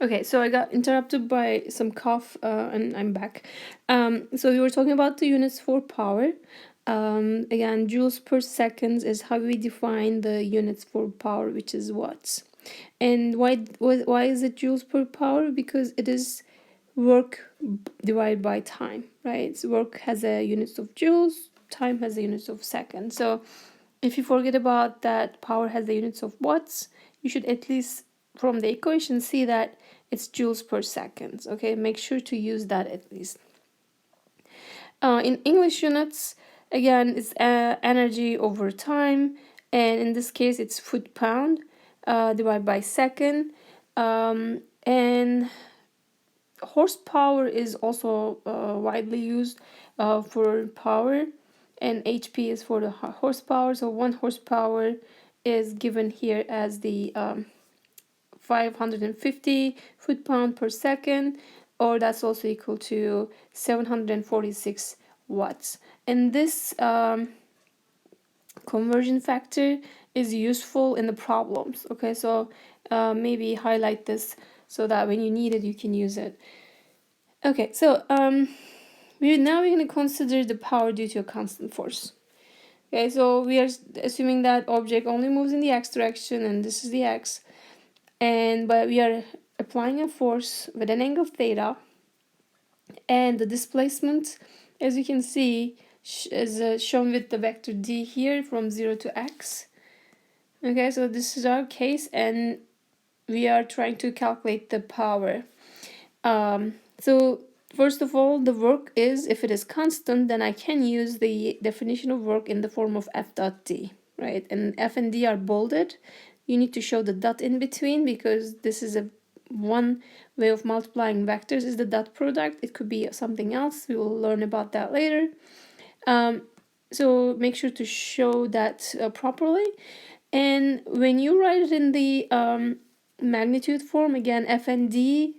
Okay, so I got interrupted by some cough, and I'm back. So we were talking about the units for power. Again, joules per seconds is how we define the units for power, which is watts. And why is it joules per power? Because it is work divided by time, right? So work has a units of joules, time has a units of seconds. So if you forget about that power has the units of watts, you should at least from the equation see that it's joules per second. Okay, make sure to use that at least. In English units, again, it's energy over time, and in this case, it's foot-pound divided by second. And horsepower is also widely used for power, and HP is for the horsepower. So 1 horsepower is given here as the 550 foot-pound per second, or that's also equal to 746 watts. And this conversion factor is useful in the problems. Okay, so maybe highlight this so that when you need it, you can use it. Okay, so we're going to consider the power due to a constant force. Okay, so we are assuming that object only moves in the x direction, and this is the x. But we are applying a force with an angle theta, and the displacement, as you can see, is shown with the vector d here from 0 to x. Okay, so this is our case, and we are trying to calculate the power. So first of all, the work is, if it is constant, then I can use the definition of work in the form of F dot D, right? And F and D are bolded. You need to show the dot in between because this is one way of multiplying vectors is the dot product. It could be something else. We will learn about that later. So make sure to show that properly. And when you write it in the magnitude form, again, F and D,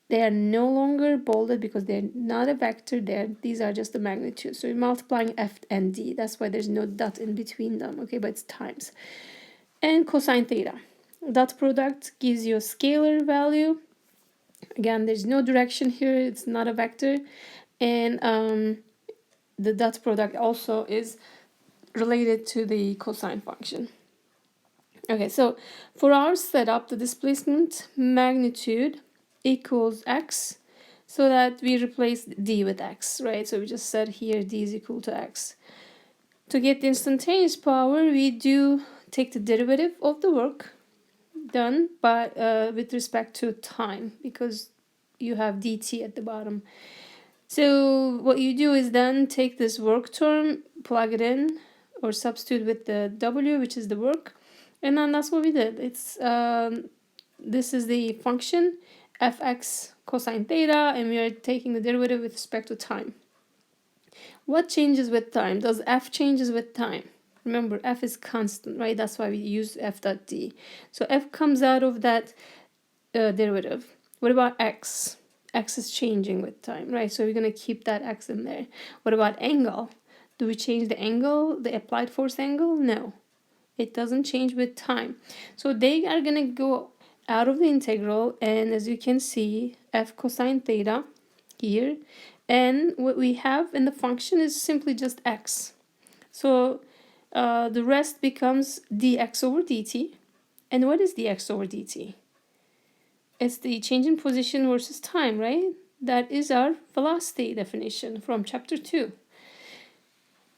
they are no longer bolded because they're not a vector there. These are just the magnitude. So you're multiplying F and D. That's why there's no dot in between them, okay? But it's times. And cosine theta. Dot product gives you a scalar value. Again, there's no direction here. It's not a vector. And the dot product also is related to the cosine function. Okay, so for our setup, the displacement magnitude equals x, so that we replace d with x, right? So we just said here d is equal to x. To get the instantaneous power, we do take the derivative of the work done by with respect to time, because you have dt at the bottom. So what you do is then take this work term, plug it in, or substitute with the w, which is the work, and then that's what we did. It's this is the function fx cosine theta, and we are taking the derivative with respect to time. What changes with time? Does f changes with time? Remember, f is constant, right? That's why we use f dot d. So f comes out of that derivative. What about x? X is changing with time, right? So we're going to keep that x in there. What about angle? Do we change the angle, the applied force angle? No, it doesn't change with time. So they are going to go out of the integral, and as you can see, f cosine theta here, and what we have in the function is simply just x. So the rest becomes dx over dt. And what is dx over dt? It's the change in position versus time, right? That is our velocity definition from chapter 2.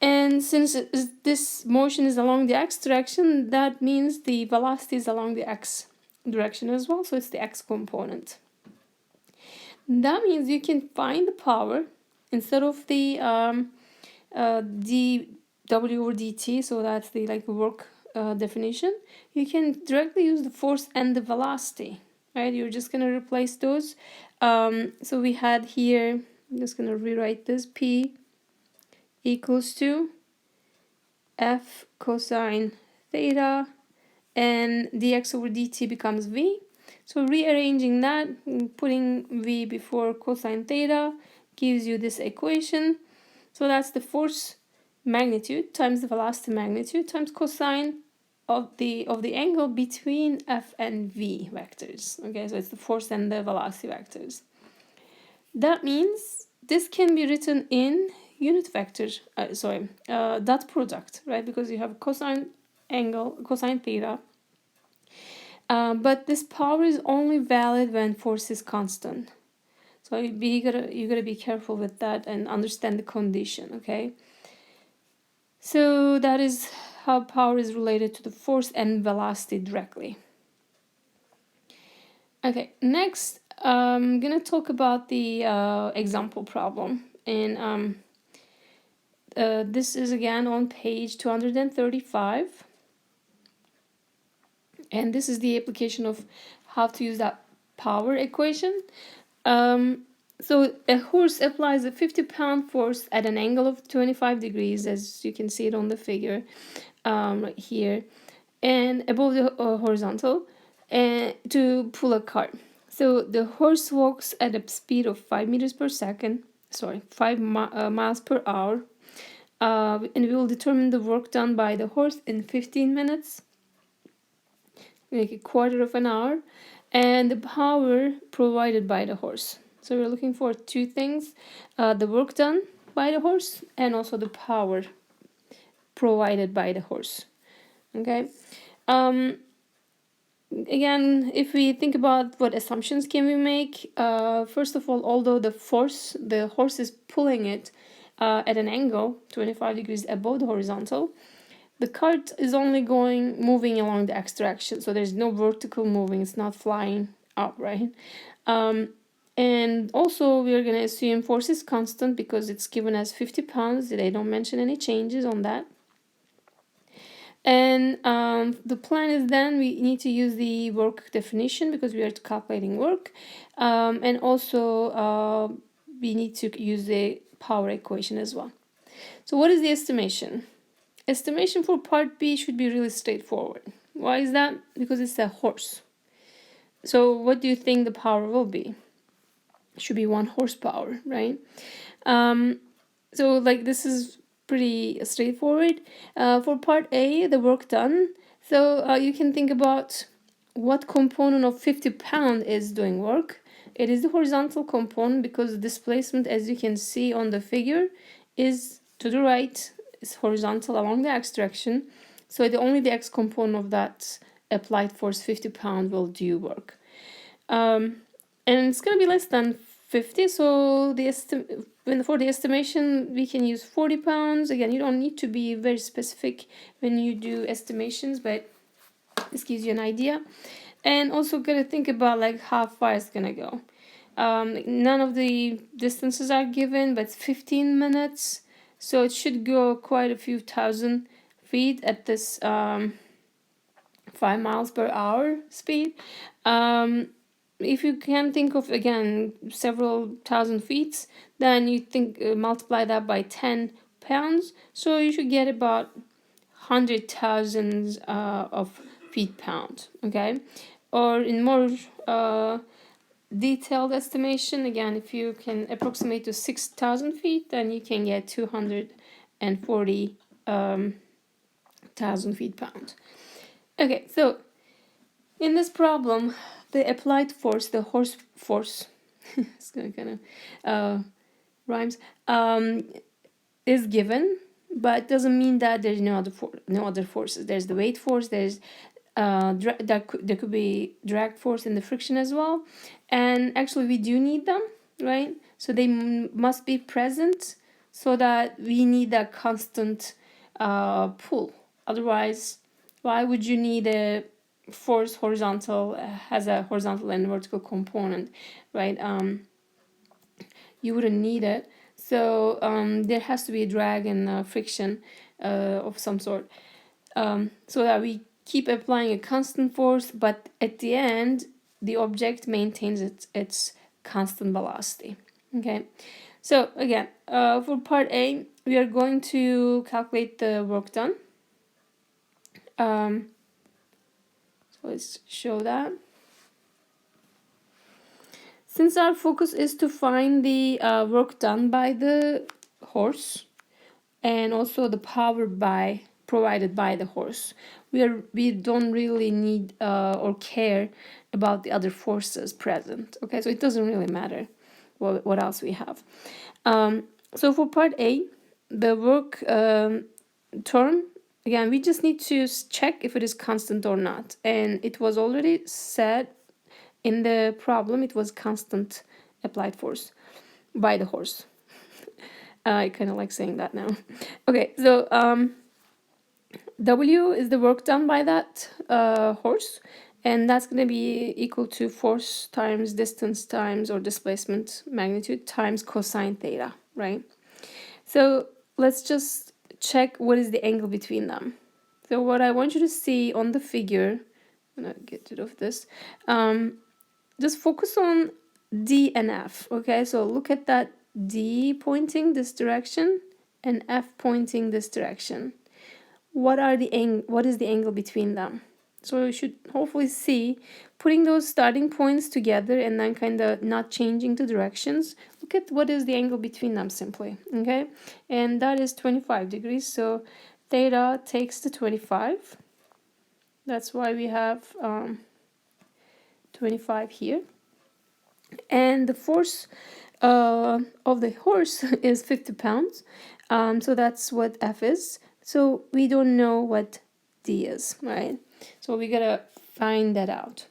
And since this motion is along the x direction, that means the velocity is along the x direction as well. So it's the x component. That means you can find the power instead of the dw over dt. So that's the work definition. You can directly use the force and the velocity. Right, you're just gonna replace those. So we had here, I'm just gonna rewrite this, P equals to F cosine theta, and dx over dt becomes V. So rearranging that, putting V before cosine theta gives you this equation. So that's the force magnitude times the velocity magnitude times cosine of the angle between F and V vectors. Okay, so it's the force and the velocity vectors. That means this can be written in unit vector, dot product, right? Because you have cosine theta. But this power is only valid when force is constant. So you gotta be careful with that and understand the condition, okay? So that is how power is related to the force and velocity directly. Okay, next I'm gonna talk about the example problem, and this is again on page 235, and this is the application of how to use that power equation. So a horse applies a 50-pound force at an angle of 25 degrees, as you can see it on the figure right here, and above the horizontal, to pull a cart. So the horse walks at a speed of 5 meters per second, 5 miles per hour, and we will determine the work done by the horse in 15 minutes, like a quarter of an hour, and the power provided by the horse. So we're looking for two things, the work done by the horse and also the power provided by the horse. Okay. Again, if we think about what assumptions can we make, first of all, although the horse is pulling it at an angle 25 degrees above the horizontal, the cart is only moving along the x direction, so there's no vertical moving, it's not flying up, right? And also we are going to assume force is constant because it's given as 50 pounds. They don't mention any changes on that. And the plan is then we need to use the work definition because we are calculating work. And also we need to use the power equation as well. So what is the estimation? Estimation for part B should be really straightforward. Why is that? Because it's a horse. So what do you think the power will be? It should be 1 horsepower, right? So like this is pretty straightforward. For part A, the work done. So you can think about what component of 50 pound is doing work. It is the horizontal component because the displacement, as you can see on the figure, is to the right. It's horizontal along the x direction. So only the x component of that applied force 50 pound will do work. And it's going to be less than 50, so for the estimation we can use 40 pounds. Again, you don't need to be very specific when you do estimations, but this gives you an idea. And also gotta think about like how far it's gonna go. None of the distances are given, but it's 15 minutes, so it should go quite a few thousand feet at this 5 miles per hour speed. If you can think of, again, several thousand feet, then you multiply that by 10 pounds, so you should get about 100,000 of feet-pound, okay? Or in more detailed estimation, again, if you can approximate to 6,000 feet, then you can get 240,000 feet-pound. Okay, so in this problem, the applied force, the horse force, it's gonna kind of rhymes, is given, but doesn't mean that there's no other forces. There's the weight force. There's there could be drag force and the friction as well. And actually, we do need them, right? So they must be present, so that we need that constant pull. Otherwise, why would you need a force horizontal, has a horizontal and vertical component, right? You wouldn't need it. So there has to be a drag and friction of some sort, so that we keep applying a constant force, but at the end the object maintains its constant velocity. Okay, so again, for part A, we are going to calculate the work done. So let's show that. Since our focus is to find the work done by the horse and also the power by provided by the horse. We don't really need or care about the other forces present. Okay, so it doesn't really matter what else we have. So for part A, the work term, again, we just need to check if it is constant or not. And it was already said in the problem, it was constant applied force by the horse. I kind of like saying that now. Okay, so W is the work done by that horse, and that's going to be equal to force times distance times, or displacement magnitude, times cosine theta, right? So let's just check what is the angle between them. So what I want you to see on the figure, I'm gonna get rid of this, just focus on D and F, okay? So look at that D pointing this direction and F pointing this direction. What is the angle between them? So you should hopefully see, putting those starting points together and then kind of not changing the directions, look at what is the angle between them simply, okay? And that is 25 degrees, so theta takes the 25. That's why we have 25 here. And the force of the horse is 50 pounds, so that's what F is. So we don't know what D is, right? So we gotta find that out.